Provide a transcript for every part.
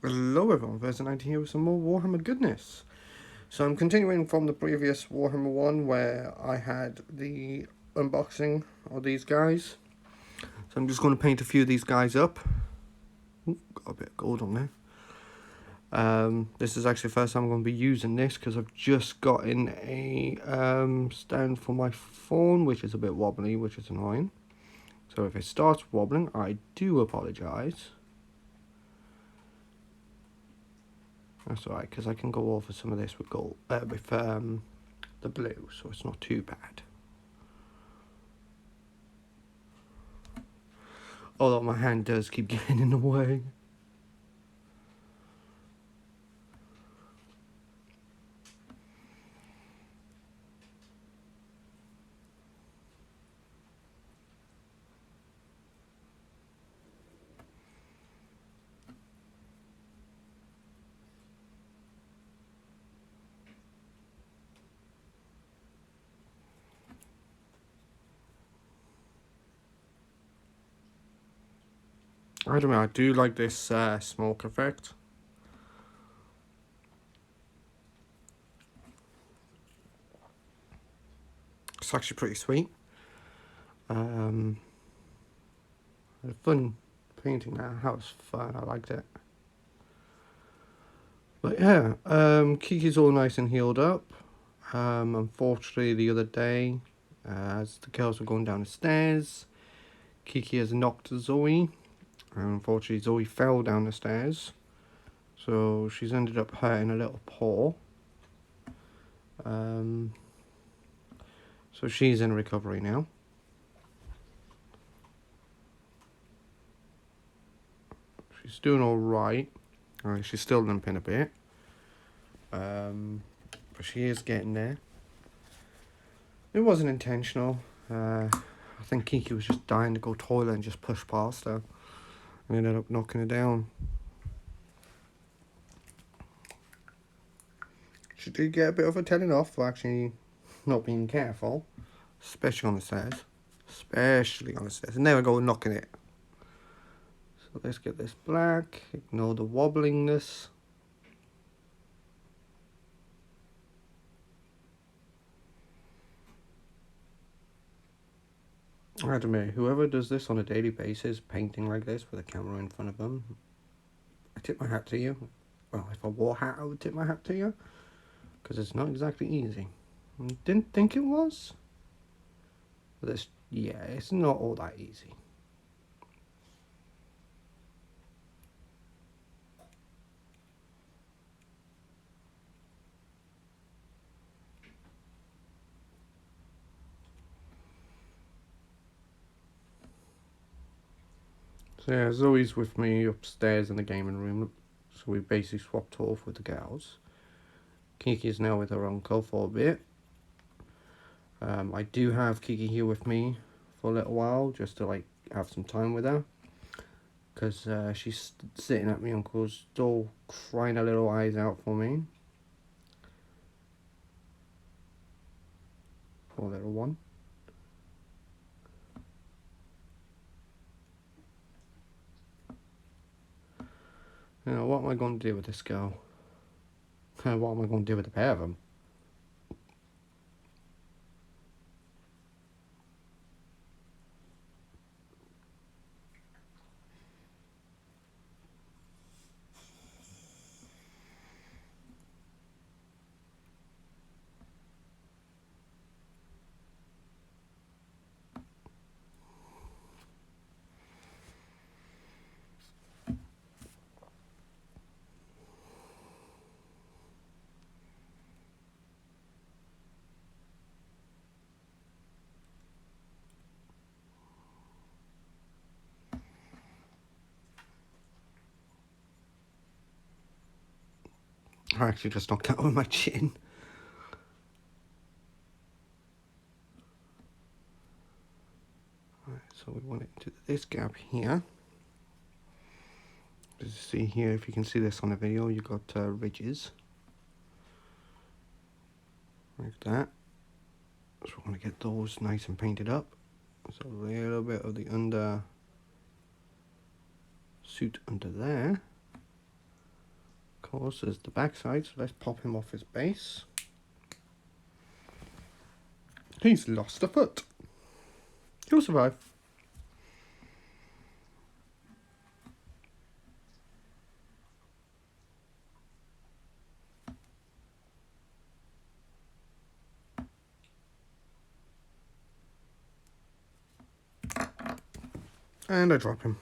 Hello everyone, Versa19 here with some more Warhammer goodness. So I'm continuing from the previous Warhammer one where I had the unboxing of these guys. So I'm just going to paint a few of these guys up. Ooh, got a bit of gold on there. This is actually the first time I'm going to be using this because I've just gotten a stand for my phone, which is a bit wobbly, which is annoying. So if it starts wobbling, I do apologise. That's alright, because I can go over some of this with gold, with the blue, so it's not too bad. Although my hand does keep getting in the way. I don't know, I do like this smoke effect. It's actually pretty sweet. Had fun painting that. That was fun, I liked it. But yeah, Kiki's all nice and healed up. Unfortunately, the other day, as the girls were going down the stairs, Kiki has knocked Zoe. Unfortunately, Zoe fell down the stairs, so she's ended up hurting a little paw. So she's in recovery now. She's doing all right. She's still limping a bit, but she is getting there. It wasn't intentional. I think Kiki was just dying to go toilet and just pushed past her and ended up knocking her down. She did get a bit of a telling off for actually not being careful, especially on the stairs. And there we go, knocking it. So let's get this black, ignore the wobblingness. I admit, whoever does this on a daily basis, painting like this with a camera in front of them, I tip my hat to you. Well, if I wore a hat, I would tip my hat to you, because it's not exactly easy. I didn't think it was, but it's not all that easy. So yeah, Zoe's with me upstairs in the gaming room, so we basically swapped off with the gals. Kiki is now with her uncle for a bit. I do have Kiki here with me for a little while, just to like have some time with her, because she's sitting at my uncle's door crying her little eyes out for me. Poor little one. You know, what am I going to do with this girl? What am I going to do with the pair of them? I actually just knocked out with my chin. Right, so we want it into this gap here. Just see here, if you can see this on the video, you've got ridges. Like that. So we want to get those nice and painted up. So a little bit of the under suit under there. course, is the backside. So let's pop him off his base. He's lost a foot. He'll survive. And I drop him.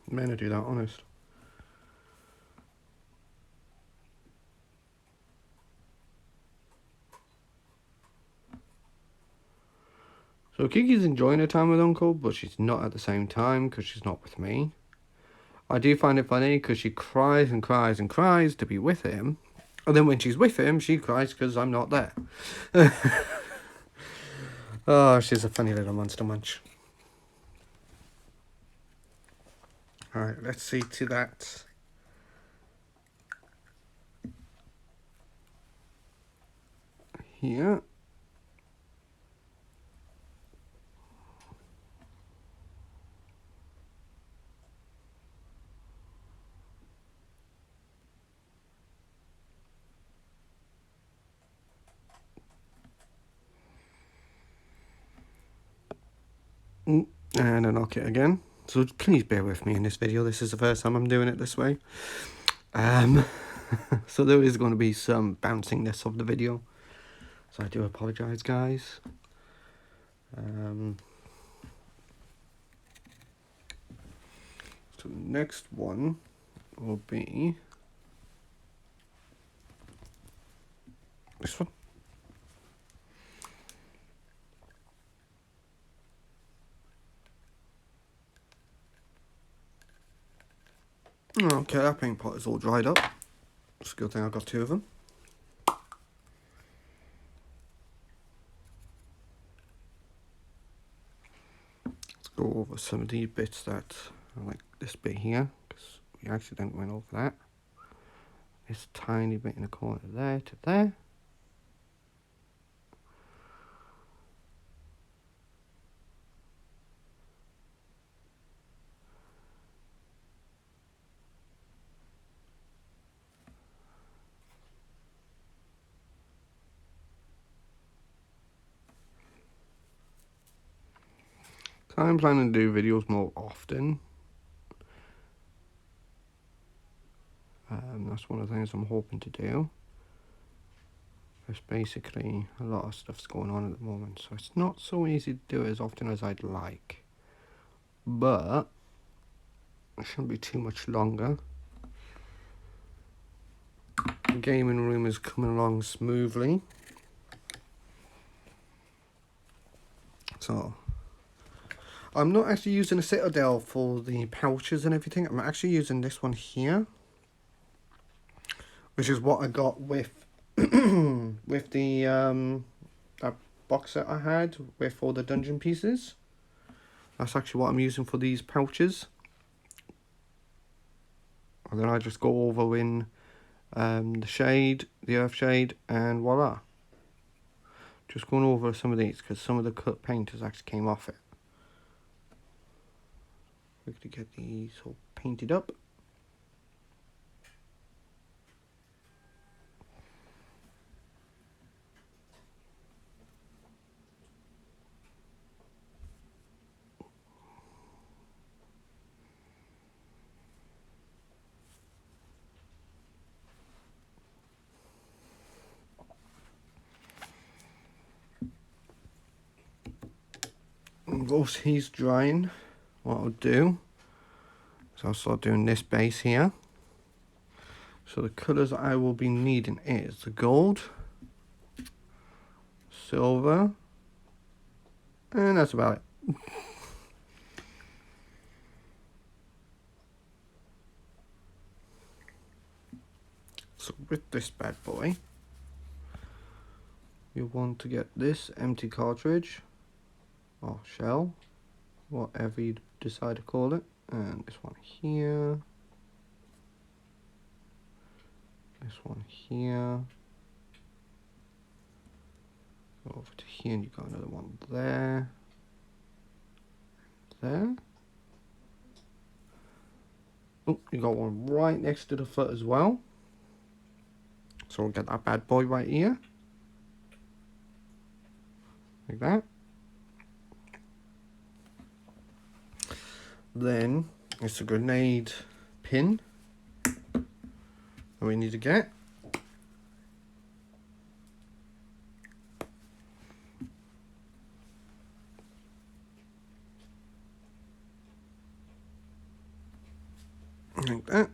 I'm going to do that, honest. So Kiki's enjoying her time with Uncle, but she's not at the same time because she's not with me. I do find it funny because she cries and cries and cries to be with him. And then when she's with him, she cries because I'm not there. Oh, she's a funny little monster munch. Alright, let's see to that. Here. And unlock it again. So please bear with me in this video. This is the first time I'm doing it this way. So there is going to be some bouncingness of the video. So I do apologise, guys. So the next one will be this one. Okay, that paint pot is all dried up. It's a good thing I got two of them. Let's go over some of the bits that are like this bit here, because we accidentally went over that. This tiny bit in the corner there to there. So I'm planning to do videos more often. That's one of the things I'm hoping to do. There's basically a lot of stuff's going on at the moment, so it's not so easy to do it as often as I'd like. But it shouldn't be too much longer. The gaming room is coming along smoothly. So I'm not actually using a Citadel for the pouches and everything. I'm actually using this one here, which is what I got with with the that box set I had with all the dungeon pieces. That's actually what I'm using for these pouches. And then I just go over in the shade, the earth shade, and voila. Just going over some of these because some of the cut paint has actually came off it. Quickly get these all painted up. And whilst he's drying, what I'll do is I'll start doing this base here. So the colours I will be needing is the gold, silver, and that's about it. So with this bad boy, you want to get this empty cartridge, or shell, whatever you decide to call it, and this one here, this one here, go over to here and you got another one there, there. Oh, you got one right next to the foot as well. So we'll get that bad boy right here. Like that. Then it's a grenade pin that we need to get. Like that.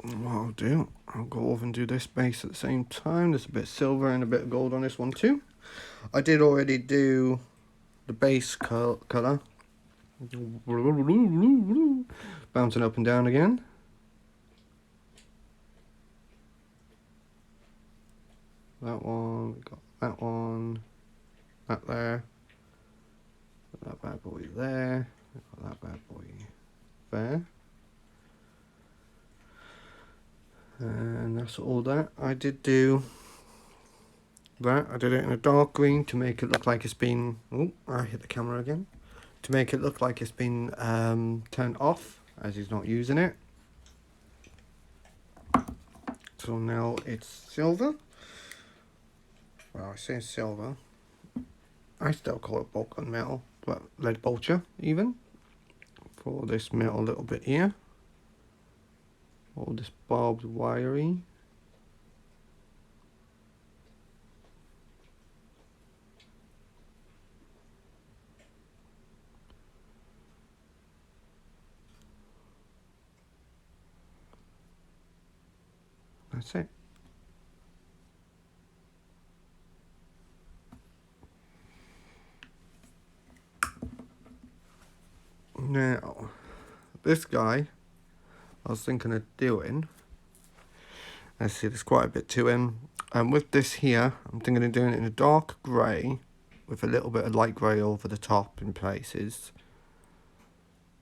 And what I'll do, I'll go over and do this base at the same time. There's a bit of silver and a bit of gold on this one too. I did already do the base colour. Bouncing up and down again. That one, we got that one, that there, that bad boy there, got that bad boy there. And that's all that. I did do that. I did it in a dark green to make it look like it's been... Oh, I hit the camera again. To make it look like it's been turned off, as he's not using it. So now it's silver. Well, I say silver. I still call it bulk on metal, but lead bolter even. For this metal little bit here. All this barbed wiry. That's it. Now, this guy, I was thinking of doing, let's see, there's quite a bit to him. And with this here, I'm thinking of doing it in a dark grey, with a little bit of light grey over the top in places.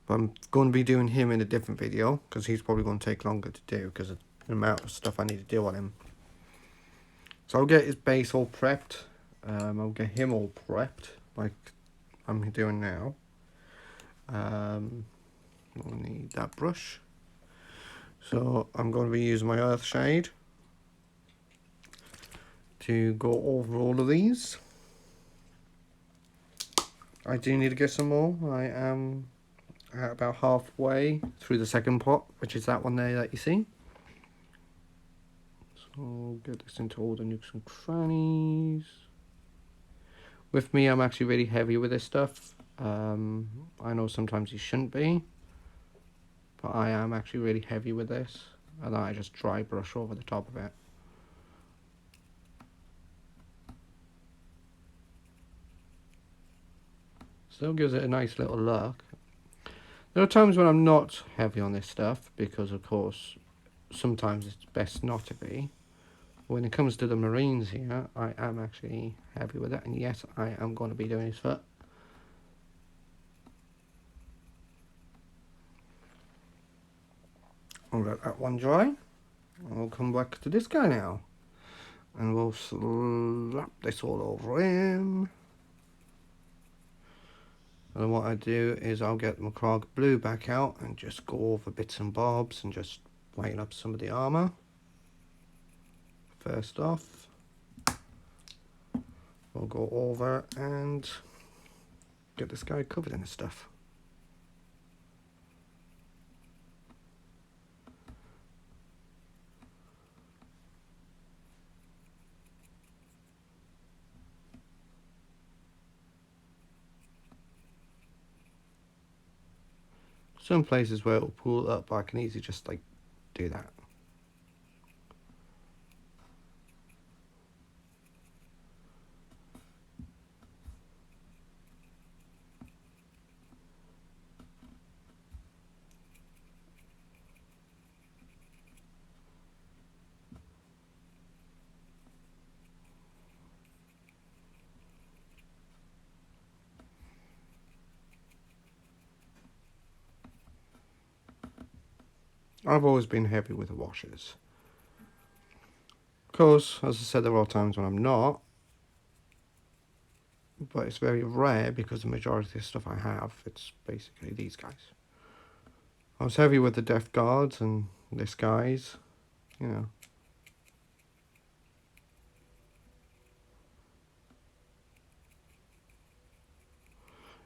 But I'm going to be doing him in a different video, because he's probably going to take longer to do, because of the amount of stuff I need to do on him. So I'll get his base all prepped. I'll get him all prepped, like I'm doing now. We'll need that brush. So I'm going to be using my earth shade to go over all of these. I do need to get some more. I am at about halfway through the second pot, which is that one there that you see. So I'll get this into all the nooks and crannies. With me, I'm actually really heavy with this stuff. I know sometimes you shouldn't be, but I am actually really heavy with this, and I just dry brush over the top of it. Still gives it a nice little look. There are times when I'm not heavy on this stuff, because of course sometimes it's best not to be. When it comes to the Marines here, I am actually heavy with it, and yes, I am going to be doing his foot. I'll let that one dry. I'll come back to this guy now, and we'll slap this all over him. And what I do is I'll get my Krog blue back out and just go over bits and bobs and just lighten up some of the armour. First off, we'll go over and get this guy covered in this stuff. Some places where it will pull up, I can easily just like do that. I've always been heavy with the washes. Of course, as I said, there are times when I'm not. but it's very rare because the majority of the stuff I have, it's basically these guys. I was heavy with the Death Guards and this guys, you know.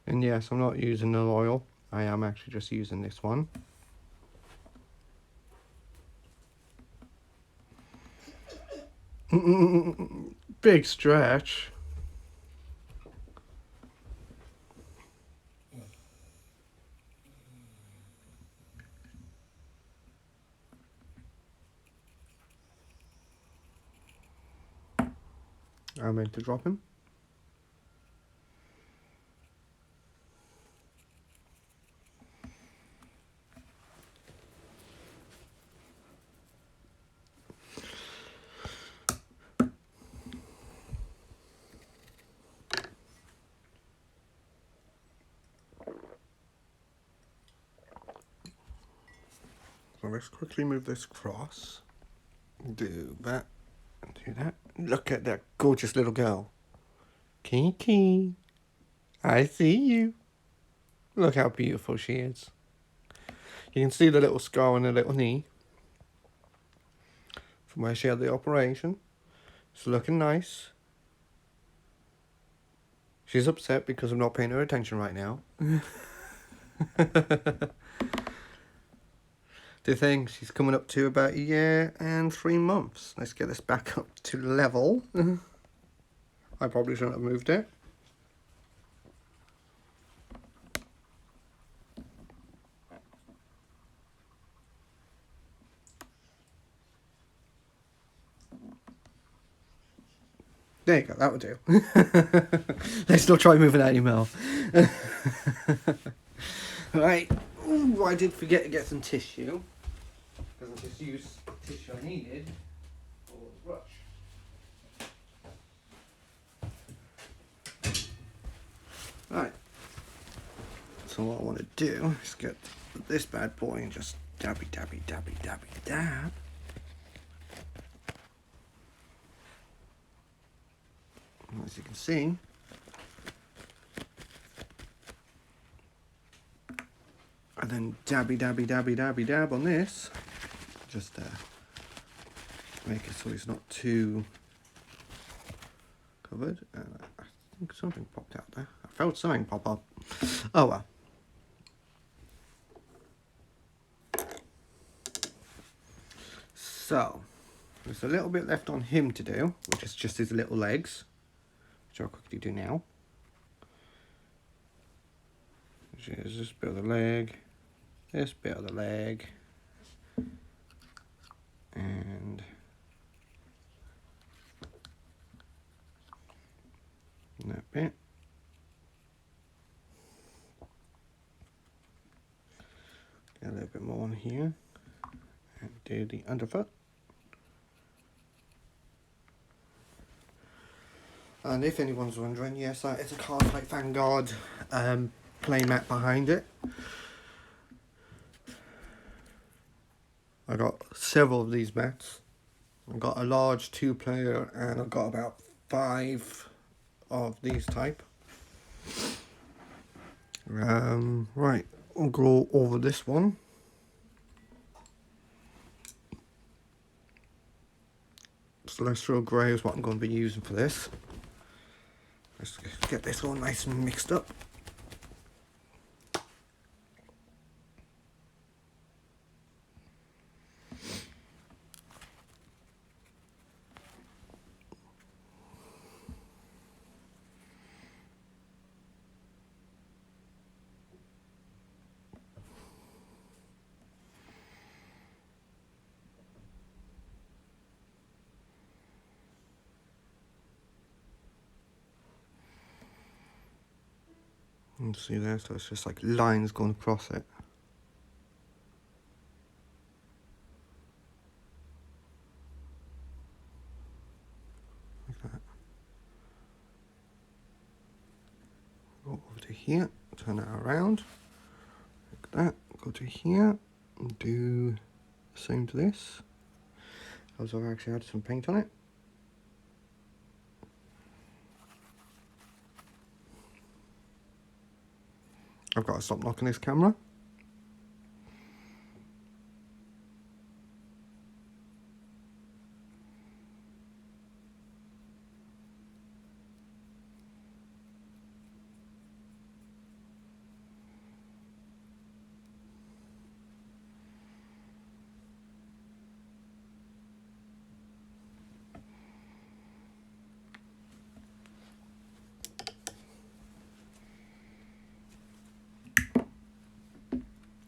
And yes, I'm not using the oil. I am actually just using this one. Big stretch. I meant to drop him. So let's quickly move this across. Do that. Do that. Look at that gorgeous little girl. Kiki. I see you. Look how beautiful she is. You can see the little scar on her little knee from where she had the operation. It's looking nice. She's upset because I'm not paying her attention right now. The thing, she's coming up to about a year and 3 months. Let's get this back up to level. I probably shouldn't have moved it. There you go, that would do. Let's not try moving that anymore. Right. Ooh, I did forget to get some tissue. Because I just used the tissue I needed for the brush. Right. So what I want to do is get this bad boy and just dabby, dabby, dabby, dabby, dab. As you can see, and then dabby, dabby, dabby, dabby, dab on this. Just make it so it's not too covered. I think something popped out there. I felt something pop up. Oh well. So, there's a little bit left on him to do, which is just his little legs, which I'll quickly do now. Which is this bit of the leg, this bit of the leg, and that bit. Get a little bit more on here, and do the underfoot. And if anyone's wondering, yes, it's a Cardfight Vanguard playmat behind it. I got several of these mats. I got a large 2-player, and I've got about 5 of these type. Right, I'll go over this one. Celestial Grey is what I'm going to be using for this. Let's get this all nice and mixed up. And see there, so it's just like lines going across it. Like that. Go over to here, turn it around. Like that, go to here, and do the same to this. I've actually added some paint on it. I've got to stop knocking this camera.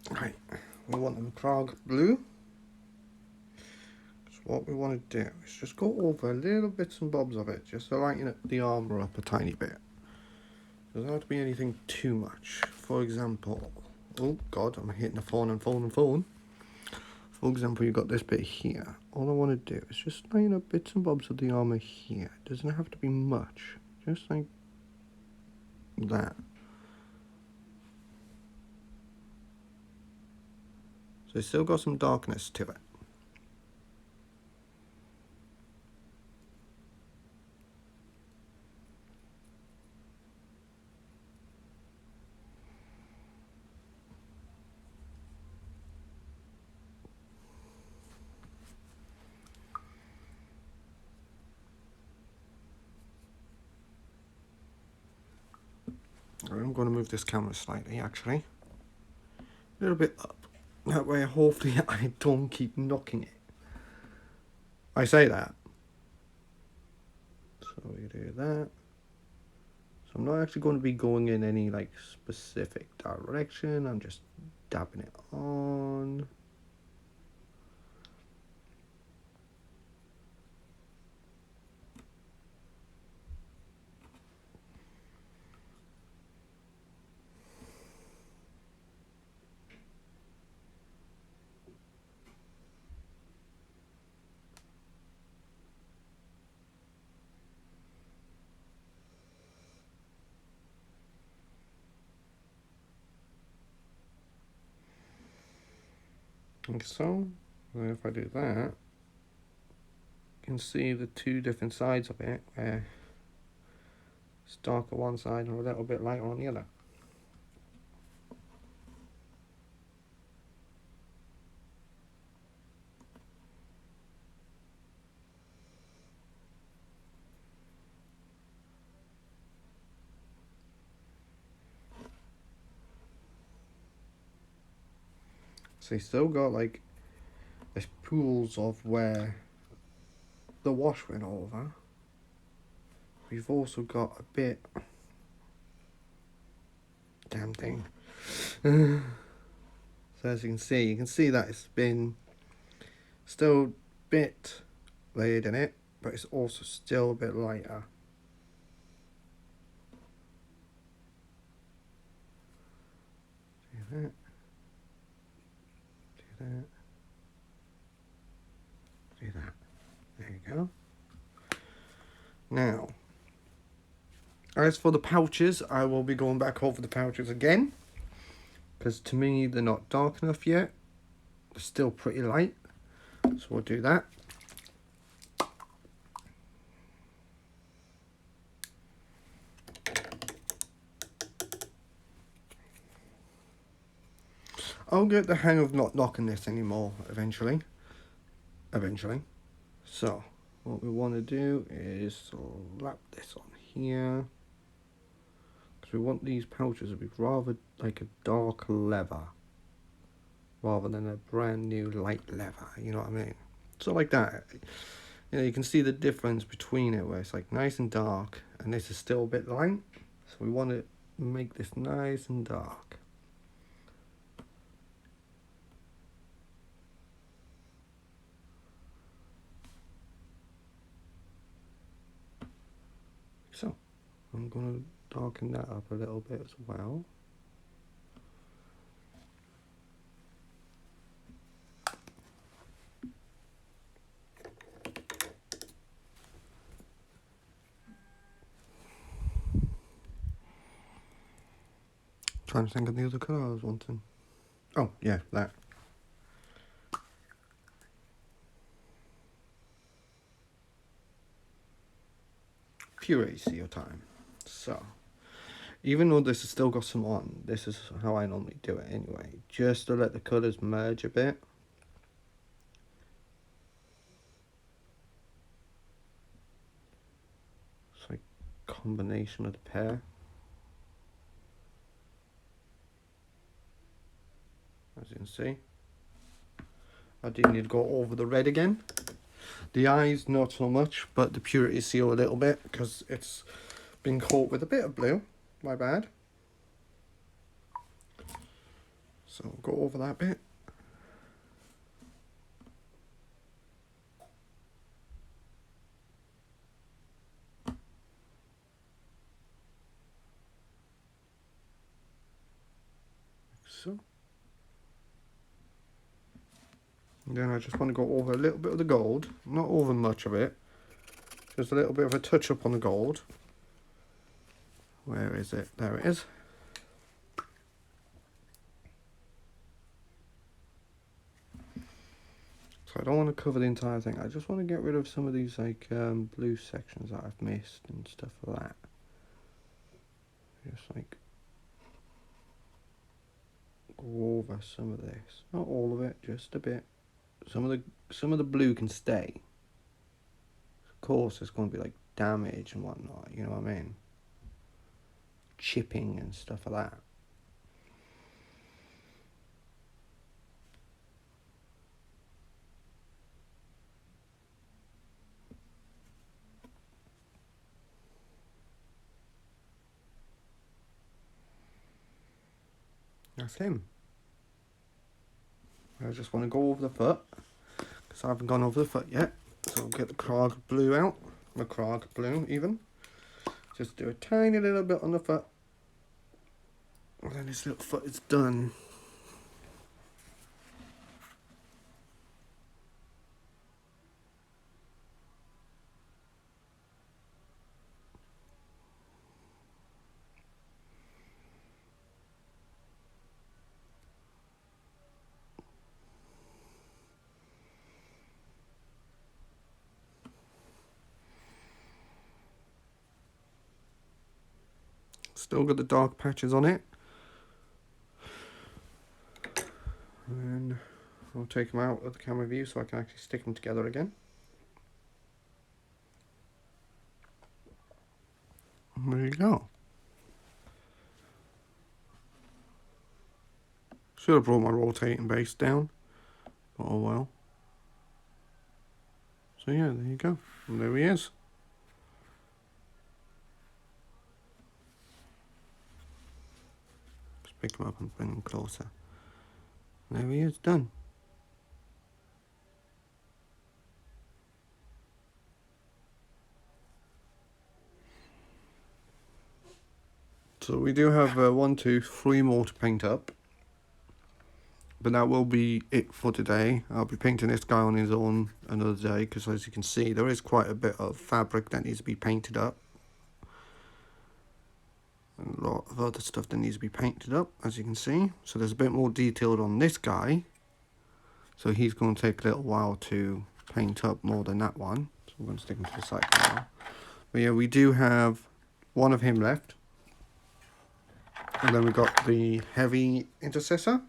Right, we want them Prague blue. So what we want to do is just go over little bits and bobs of it, just to lighten the armour up a tiny bit. Doesn't have to be anything too much. For example, oh god, I'm hitting the phone and phone and phone. For example, you've got this bit here. All I want to do is just lighten up bits and bobs of the armour here. It doesn't have to be much, just like that. So it's still got some darkness to it. I'm going to move this camera slightly, actually. A little bit up. That way, hopefully, I don't keep knocking it. I say that. So we do that. So I'm not actually going to be going in any like specific direction. I'm just dabbing it on. Like so. And if I do that, you can see the two different sides of it, where it's darker one side and a little bit lighter on the other. So you still got like there's pools of where the wash went over. We've also got a bit, damn thing. So as you can see that it's been still a bit layered in it, but it's also still a bit lighter. Do that. Do that. Do that. There you go. Now, as for the pouches, I will be going back over the pouches again, because to me they're not dark enough yet. They're still pretty light, so we'll do that. I'll get the hang of not knocking this anymore eventually. So what we want to do is slap this on here, because we want these pouches to be rather like a dark leather rather than a brand new light leather, you know what I mean? So like that, you know, you can see the difference between it, where it's like nice and dark and this is still a bit light. So we want to make this nice and dark. So I'm going to darken that up a little bit as well. Trying to think of the other colour I was wanting. Oh, yeah, that. Pure AC your time. So, Even though this has still got some on, this is how I normally do it anyway, just to let the colours merge a bit. It's like a combination of the pair. As you can see, I do need to go over the red again. The eyes not so much, but the purity seal a little bit because it's been coated with a bit of blue. My bad. So go over that bit. So. And then I just want to go over a little bit of the gold, not over much of it, just a little bit of a touch up on the gold. Where is it? There it is. So I don't want to cover the entire thing, I just want to get rid of some of these like blue sections that I've missed and stuff like that. Just like go over some of this, not all of it, just a bit. Some of the blue can stay. Of course, there's going to be like damage and whatnot. You know what I mean? Chipping and stuff like that. That's him. I just want to go over the foot because I haven't gone over the foot yet. So I'll get the Krog blue out. The Krog blue even. Just do a tiny little bit on the foot. And then this little foot is done. Still got the dark patches on it. And I'll take them out of the camera view so I can actually stick them together again. And there you go. Should have brought my rotating base down, but oh well. So yeah, there you go. And there he is. Just pick him up and bring him closer. And there he is, done. So we do have 1, 2, 3 more to paint up. But that will be it for today. I'll be painting this guy on his own another day because as you can see there is quite a bit of fabric that needs to be painted up. And a lot of other stuff that needs to be painted up, as you can see. So there's a bit more detailed on this guy. So he's going to take a little while to paint up more than that one. So I'm going to stick him to the side now. But yeah, we do have one of him left. And then we got the heavy intercessor.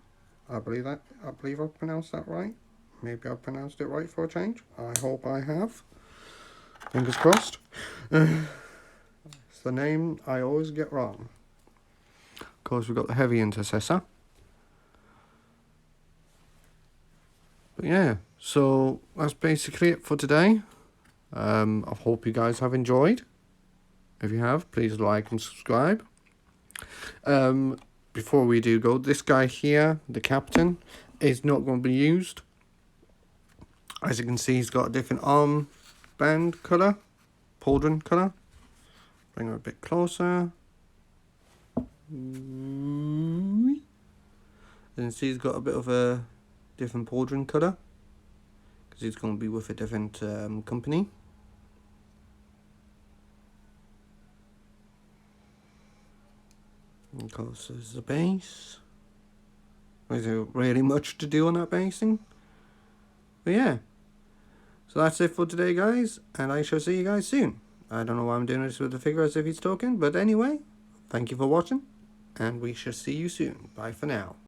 I believe I've pronounced that right. Maybe I've pronounced it right for a change. I hope I have. Fingers crossed. It's the name I always get wrong. Of course, we've got the heavy intercessor. But yeah, so that's basically it for today. I hope you guys have enjoyed. If you have, please like and subscribe. Before we do go, this guy here, the captain, is not going to be used. As you can see, he's got a different arm band colour, pauldron colour. Bring him a bit closer. And you can see he's got a bit of a different pauldron colour because he's going to be with a different company. Of course, there's the base. Is there really much to do on that basing? But yeah. So that's it for today, guys. And I shall see you guys soon. I don't know why I'm doing this with the figure as if he's talking. But anyway, Thank you for watching, and we shall see you soon. Bye for now.